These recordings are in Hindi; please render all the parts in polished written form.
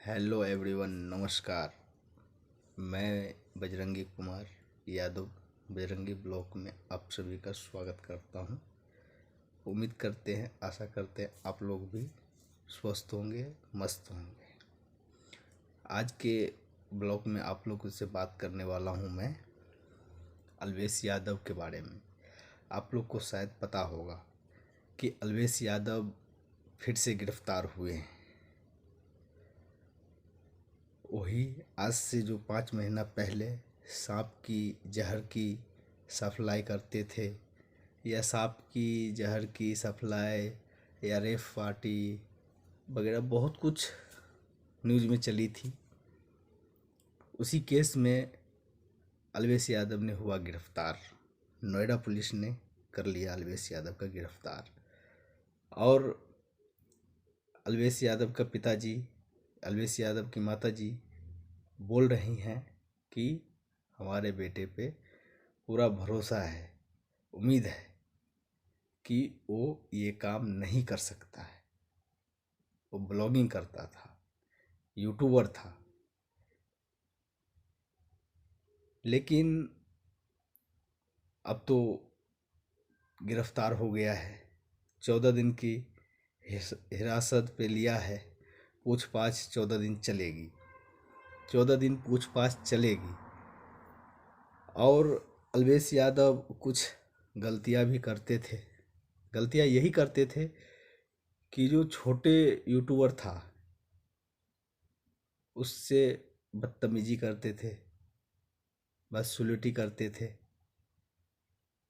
हेलो एवरीवन, नमस्कार। मैं बजरंगी कुमार यादव बजरंगी ब्लॉग में आप सभी का स्वागत करता हूं। उम्मीद करते हैं, आशा करते हैं आप लोग भी स्वस्थ होंगे, मस्त होंगे। आज के ब्लॉग में आप लोगों से बात करने वाला हूं मैं अलवेश यादव के बारे में। आप लोग को शायद पता होगा कि अलवेश यादव फिर से गिरफ्तार हुए हैं। वही आज से जो 5 महीना पहले सांप की जहर की सप्लाई करते थे, या सांप की जहर की सप्लाई या रेफ पार्टी वगैरह बहुत कुछ न्यूज़ में चली थी। उसी केस में अलवेश यादव ने हुआ गिरफ्तार। नोएडा पुलिस ने कर लिया अलवेश यादव का गिरफ्तार। और अलवेश यादव का पिताजी, अलवेश यादव की माताजी बोल रही हैं कि हमारे बेटे पे पूरा भरोसा है, उम्मीद है कि वो ये काम नहीं कर सकता है। वो ब्लॉगिंग करता था, यूट्यूबर था, लेकिन अब तो गिरफ्तार हो गया है। 14 दिन की हिरासत पे लिया है। पूछताछ 14 दिन चलेगी। 14 दिन पूछताछ चलेगी। और अलवेश यादव कुछ गलतियां भी करते थे। गलतियां यही करते थे कि जो छोटे यूट्यूबर था उससे बदतमीजी करते थे, बदसलूकी करते थे,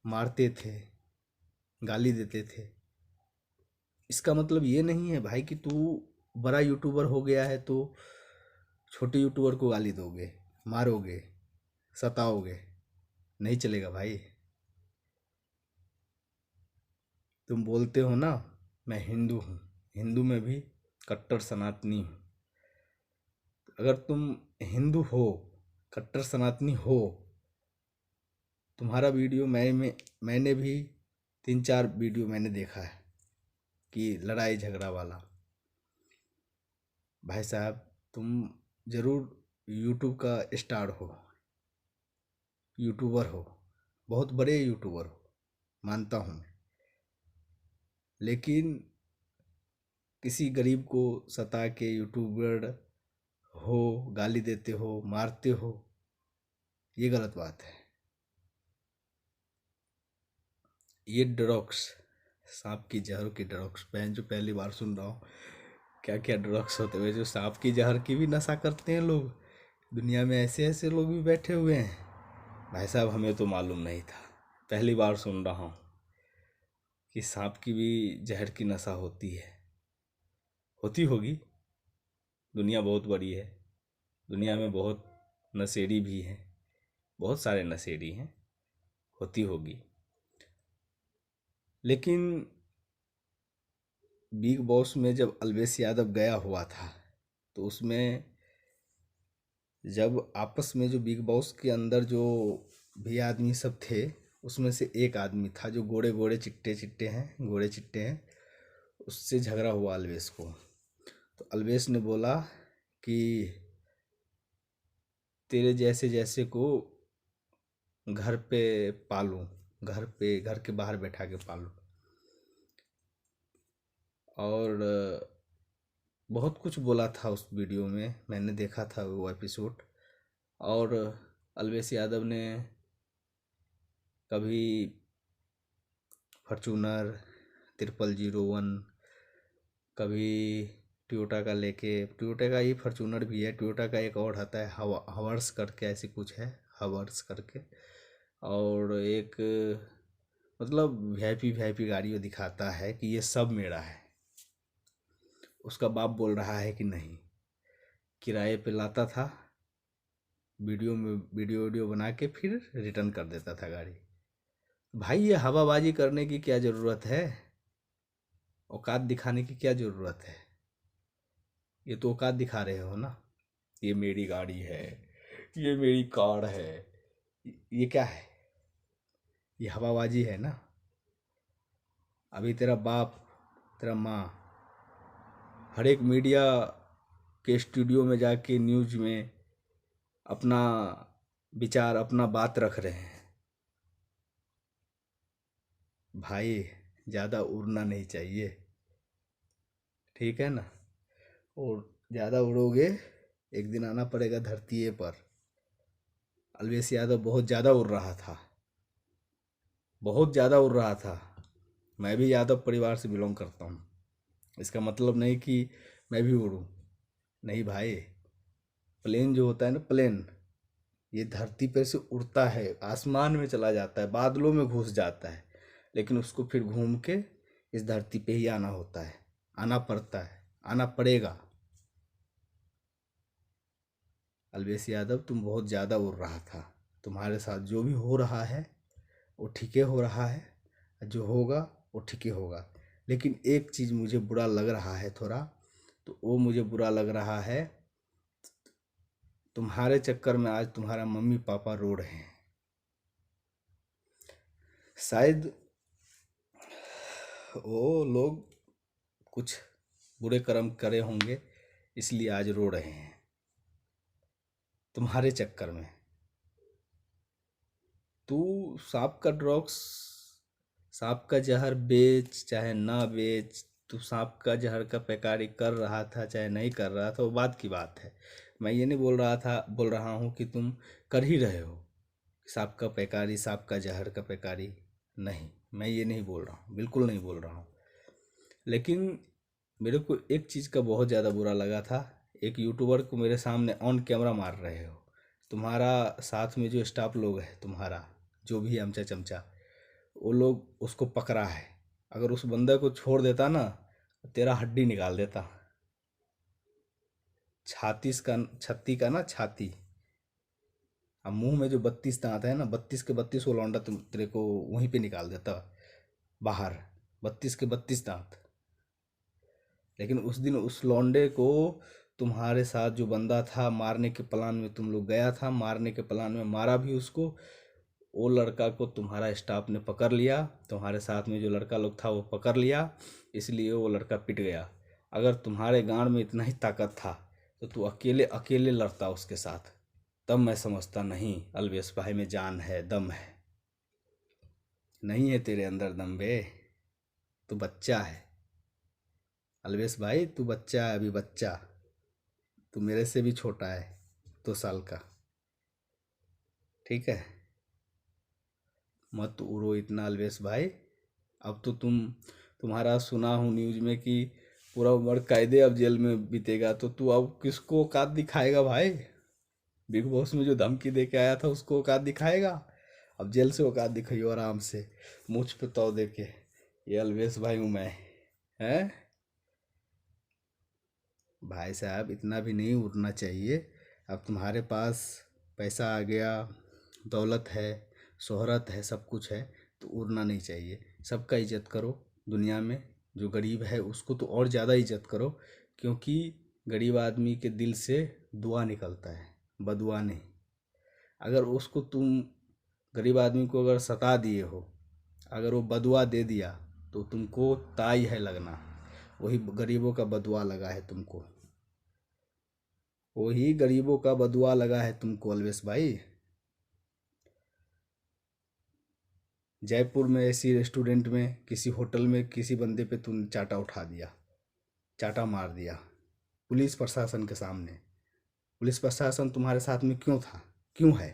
मारते थे, गाली देते थे। इसका मतलब ये नहीं है भाई कि तू बड़ा यूट्यूबर हो गया है तो छोटे यूट्यूबर को गाली दोगे, मारोगे, सताओगे। नहीं चलेगा भाई। तुम बोलते हो ना मैं हिंदू हूँ, हिंदू में भी कट्टर सनातनी हूँ। अगर तुम हिंदू हो, कट्टर सनातनी हो, तुम्हारा वीडियो मैंने भी 3-4 वीडियो मैंने देखा है कि लड़ाई झगड़ा वाला। भाई साहब, तुम ज़रूर यूट्यूब का स्टार हो, यूट्यूबर हो, बहुत बड़े यूट्यूबर हो, मानता हूँ मैं। लेकिन किसी गरीब को सता के यूट्यूबर हो, गाली देते हो, मारते हो, ये गलत बात है। ये ड्रग्स, सांप की जहर की ड्रग्स, मैं जो पहली बार सुन रहा हूँ क्या क्या ड्रग्स होते हुए। जो सांप की जहर की भी नशा करते हैं लोग, दुनिया में ऐसे ऐसे लोग भी बैठे हुए हैं। भाई साहब, हमें तो मालूम नहीं था, पहली बार सुन रहा हूँ कि सांप की भी जहर की नशा होती है। होती होगी, दुनिया बहुत बड़ी है, दुनिया में बहुत नशेड़ी भी हैं, बहुत सारे नशेड़ी हैं, होती होगी। लेकिन बिग बॉस में जब अलवेश यादव गया हुआ था तो उसमें जब आपस में जो बिग बॉस के अंदर जो भी आदमी सब थे, उसमें से एक आदमी था जो गोरे गोरे चिट्टे चिट्टे हैं, गोरे चिट्टे हैं, उससे झगड़ा हुआ अलवेश को। तो अलवेश ने बोला कि तेरे जैसे जैसे को घर पे पालूं, घर के बाहर बैठा के पालूं। और बहुत कुछ बोला था उस वीडियो में, मैंने देखा था वो एपिसोड। और अलवेश यादव ने कभी फॉर्चूनर 0001, कभी टोयोटा का लेके, टोयोटा का ही फॉर्चूनर भी है, टोयोटा का एक और आता है हवर्स करके, ऐसी कुछ है, हवर्स करके। और एक मतलब वीआईपी गाड़ियों दिखाता है कि ये सब मेरा है। उसका बाप बोल रहा है कि नहीं, किराए पे लाता था, वीडियो बना के फिर रिटर्न कर देता था गाड़ी। भाई, ये हवाबाजी करने की क्या ज़रूरत है? औकात दिखाने की क्या ज़रूरत है? ये तो औकात दिखा रहे हो ना। ये मेरी गाड़ी है, ये मेरी कार है, ये क्या है? ये हवाबाजी है ना। अभी तेरा बाप, तेरा माँ, हर एक मीडिया के स्टूडियो में जाके न्यूज में अपना विचार, अपना बात रख रहे हैं। भाई ज़्यादा उड़ना नहीं चाहिए, ठीक है ना। और ज़्यादा उड़ोगे एक दिन आना पड़ेगा धरती पर। अलवेश यादव बहुत ज़्यादा उड़ रहा था, बहुत ज़्यादा उड़ रहा था। मैं भी यादव परिवार से बिलोंग करता हूँ, इसका मतलब नहीं कि मैं भी उड़ूँ, नहीं भाई। प्लेन जो होता है ना, प्लेन, ये धरती पर से उड़ता है, आसमान में चला जाता है, बादलों में घुस जाता है, लेकिन उसको फिर घूम के इस धरती पे ही आना होता है, आना पड़ता है, आना पड़ेगा। अलवेश यादव तुम बहुत ज़्यादा उड़ रहा था। तुम्हारे साथ जो भी हो रहा है वो ठीक हो रहा है, जो होगा वो ठीक होगा। लेकिन एक चीज़ मुझे बुरा लग रहा है थोड़ा, तो वो मुझे बुरा लग रहा है, तुम्हारे चक्कर में आज तुम्हारा मम्मी पापा रो रहे हैं। शायद वो लोग कुछ बुरे कर्म करे होंगे, इसलिए आज रो रहे हैं तुम्हारे चक्कर में। तू सांप का ड्रग्स, सांप का जहर बेच चाहे ना बेच, तू सांप का जहर का पैकारी कर रहा था चाहे नहीं कर रहा था, वो बात की बात है। मैं ये नहीं बोल रहा हूँ कि तुम कर ही रहे हो सांप का पैकारी, सांप का जहर का पैकारी। नहीं, मैं ये नहीं बोल रहा हूँ, बिल्कुल नहीं बोल रहा हूँ। लेकिन मेरे को एक चीज़ का बहुत ज़्यादा बुरा लगा था, एक यूट्यूबर को मेरे सामने ऑन कैमरा मार रहे हो। तुम्हारा साथ में जो स्टाफ लोग है, तुम्हारा जो भी अमचा चमचा, वो लोग उसको पकड़ा है। अगर उस बंदे को छोड़ देता ना, तेरा हड्डी निकाल देता। छत्ती का ना छाती, अब मुंह में जो 32 दांत है ना, 32 के 32 वो लौंडा तुम तेरे को वहीं पे निकाल देता बाहर, 32 के 32 दांत। लेकिन उस दिन उस लौंडे को, तुम्हारे साथ जो बंदा था, मारने के प्लान में तुम लोग गया था, मारने के प्लान में मारा भी उसको। वो लड़का को तुम्हारा स्टाफ ने पकड़ लिया, तुम्हारे साथ में जो लड़का लोग था वो पकड़ लिया, इसलिए वो लड़का पिट गया। अगर तुम्हारे गांड में इतना ही ताकत था तो तू अकेले अकेले लड़ता उसके साथ, तब मैं समझता नहीं अलवेश भाई में जान है, दम है। नहीं है तेरे अंदर दम बे, तू बच्चा है अलवेश भाई, तू बच्चा है, अभी बच्चा। तू मेरे से भी छोटा है, 2 साल का, ठीक है। मत उड़ो इतना अलवेश भाई। अब तो तुम्हारा सुना हूँ न्यूज में कि पूरा उम्र कैदे अब जेल में बीतेगा, तो तू अब किसको औकात दिखाएगा भाई? बिग बॉस में जो धमकी दे के आया था उसको औकात दिखाएगा? अब जेल से औकात दिखाइयो आराम से, मुझ पे तो दे के, ये अलवेश भाई हूँ मैं, हैं? भाई साहब इतना भी नहीं उड़ना चाहिए। अब तुम्हारे पास पैसा आ गया, दौलत है, शोहरत है, सब कुछ है, तो उड़ना नहीं चाहिए। सबका इज्जत करो दुनिया में। जो गरीब है उसको तो और ज़्यादा इज्जत करो, क्योंकि गरीब आदमी के दिल से दुआ निकलता है, बदुआ नहीं। अगर उसको तुम, गरीब आदमी को अगर सता दिए हो, अगर वो बदुआ दे दिया, तो तुमको ताई है लगना। वही गरीबों का बदुआ लगा है तुमको, वही गरीबों का बदुआ लगा है तुमको अलवेश भाई। जयपुर में ऐसी रेस्टोरेंट में, किसी होटल में, किसी बंदे पे तुमने चाटा उठा दिया, चाटा मार दिया पुलिस प्रशासन के सामने। पुलिस प्रशासन तुम्हारे साथ में क्यों था, क्यों है?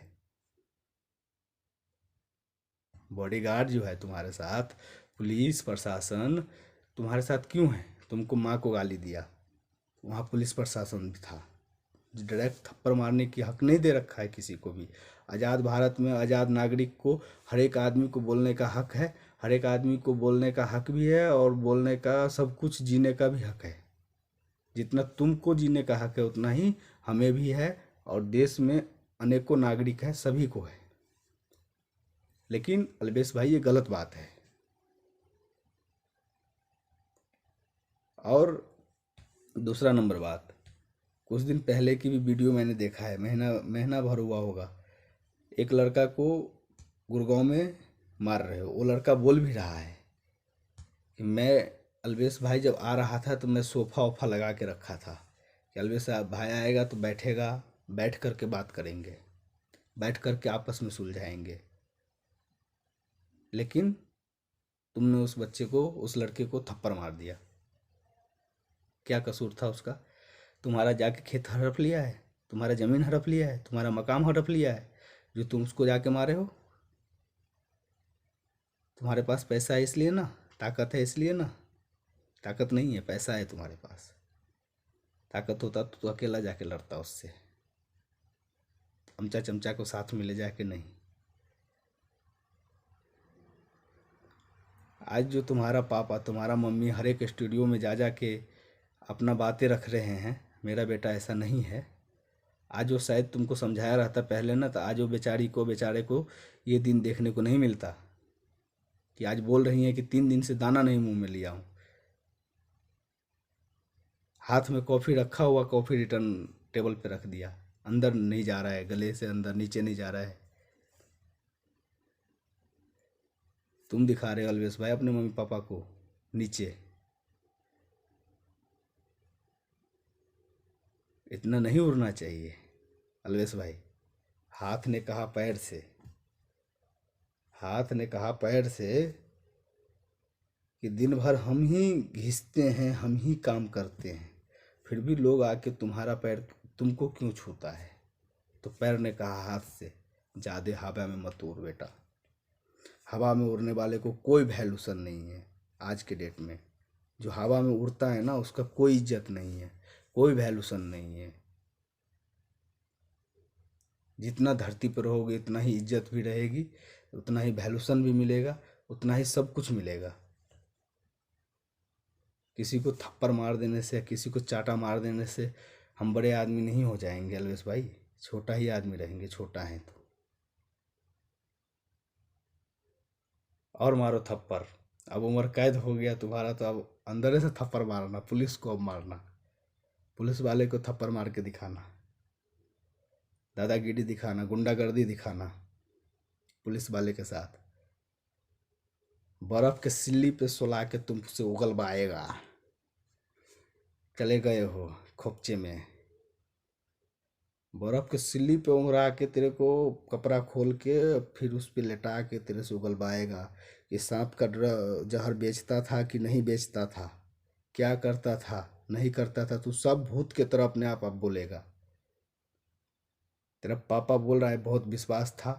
बॉडीगार्ड जो है तुम्हारे साथ, पुलिस प्रशासन तुम्हारे साथ क्यों है? तुमको माँ को गाली दिया, वहाँ पुलिस प्रशासन भी था। डायरेक्ट थप्पड़ मारने की हक नहीं दे रखा है किसी को भी। आज़ाद भारत में आज़ाद नागरिक को, हर एक आदमी को बोलने का हक है, हर एक आदमी को बोलने का हक भी है, और बोलने का सब कुछ, जीने का भी हक है। जितना तुमको जीने का हक है उतना ही हमें भी है, और देश में अनेकों नागरिक है, सभी को है। लेकिन अलवेश भाई ये गलत बात है। और दूसरा नंबर बात, कुछ दिन पहले की भी वीडियो मैंने देखा है, महीना महीना भर हुआ होगा, एक लड़का को गुड़गांव में मार रहे हो। वो लड़का बोल भी रहा है कि मैं, अलवेश भाई जब आ रहा था तो मैं सोफा वोफा लगा के रखा था, कि अलवेश भाई आएगा तो बैठेगा, बैठ कर के बात करेंगे, बैठ कर के आपस में सुलझाएंगे। लेकिन तुमने उस बच्चे को, उस लड़के को थप्पड़ मार दिया। क्या कसूर था उसका? तुम्हारा जाके खेत हड़प लिया है, तुम्हारा ज़मीन हड़प लिया है, तुम्हारा मकान हड़प लिया है, जो तुम उसको जाके मारे हो? तुम्हारे पास पैसा है इसलिए ना, ताकत है इसलिए ना? ताकत नहीं है, पैसा है तुम्हारे पास। ताकत होता तो अकेला जाके लड़ता उससे, चमचा चमचा को साथ में ले जाके नहीं। आज जो तुम्हारा पापा, तुम्हारा मम्मी हर एक स्टूडियो में जा जा के अपना बातें रख रहे हैं, मेरा बेटा ऐसा नहीं है। आज वो शायद तुमको समझाया रहता पहले ना, तो आज वो बेचारे को ये दिन देखने को नहीं मिलता कि आज बोल रही हैं कि 3 दिन से दाना नहीं मुंह में लिया हूँ। हाथ में कॉफ़ी रखा हुआ, कॉफ़ी रिटर्न टेबल पे रख दिया, अंदर नहीं जा रहा है, गले से अंदर नीचे नहीं जा रहा है। तुम दिखा रहे हो अलवेश भाई अपने मम्मी पापा को नीचे। इतना नहीं उड़ना चाहिए अलवेश भाई। हाथ ने कहा पैर से, हाथ ने कहा पैर से कि दिन भर हम ही घिसते हैं, हम ही काम करते हैं, फिर भी लोग आके तुम्हारा पैर तुमको क्यों छूता है? तो पैर ने कहा हाथ से, ज़्यादा हवा में मत उड़ बेटा। हवा में उड़ने वाले को कोई वैल्यूशन नहीं है आज के डेट में। जो हवा में उड़ता है ना, उसका कोई इज्जत नहीं है, कोई वैल्यूशन नहीं है। जितना धरती पर रहोगे उतना ही इज्जत भी रहेगी, उतना ही वैल्यूशन भी मिलेगा, उतना ही सब कुछ मिलेगा। किसी को थप्पड़ मार देने से, किसी को चाटा मार देने से हम बड़े आदमी नहीं हो जाएंगे अलवेश भाई, छोटा ही आदमी रहेंगे, छोटा है तो। और मारो थप्पड़। अब उम्र कैद हो गया तुम्हारा, तो अब अंदर से थप्पड़ मारना, पुलिस को अब मारना, पुलिस वाले को थप्पड़ मार के दिखाना, दादागिरी दिखाना, गुंडागर्दी दिखाना पुलिस वाले के साथ। बर्फ के सिल्ली पे सुला के तुमसे उगलवाएगा। चले गए हो खोपचे में, बर्फ के सिल्ली पे उंगरा के तेरे को कपड़ा खोल के फिर उस पे लेटा के तेरे से उगलवाएगा कि सांप का जहर बेचता था कि नहीं बेचता था, क्या करता था नहीं करता था। तू सब भूत के तरह अपने आप बोलेगा। तेरा पापा बोल रहा है बहुत विश्वास था,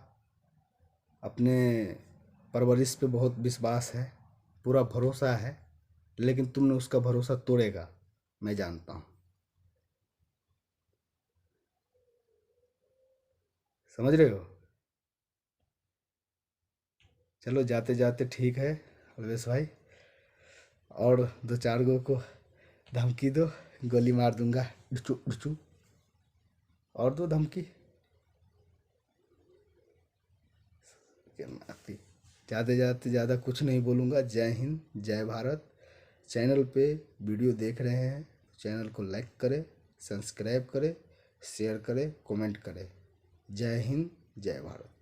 अपने परवरिश पे बहुत विश्वास है, पूरा भरोसा है, लेकिन तुमने उसका भरोसा तोड़ेगा, मैं जानता हूँ। समझ रहे हो? चलो जाते जाते ठीक है अलवेश भाई, और 2-4 गो को धमकी दो, गोली मार दूंगा डुचू डुचू, और दो धमकी। जाते जाते ज़्यादा कुछ नहीं बोलूँगा। जय हिंद, जय भारत। चैनल पे वीडियो देख रहे हैं, चैनल को लाइक करें, सब्सक्राइब करें, शेयर करें, कमेंट करें। जय हिंद, जय भारत।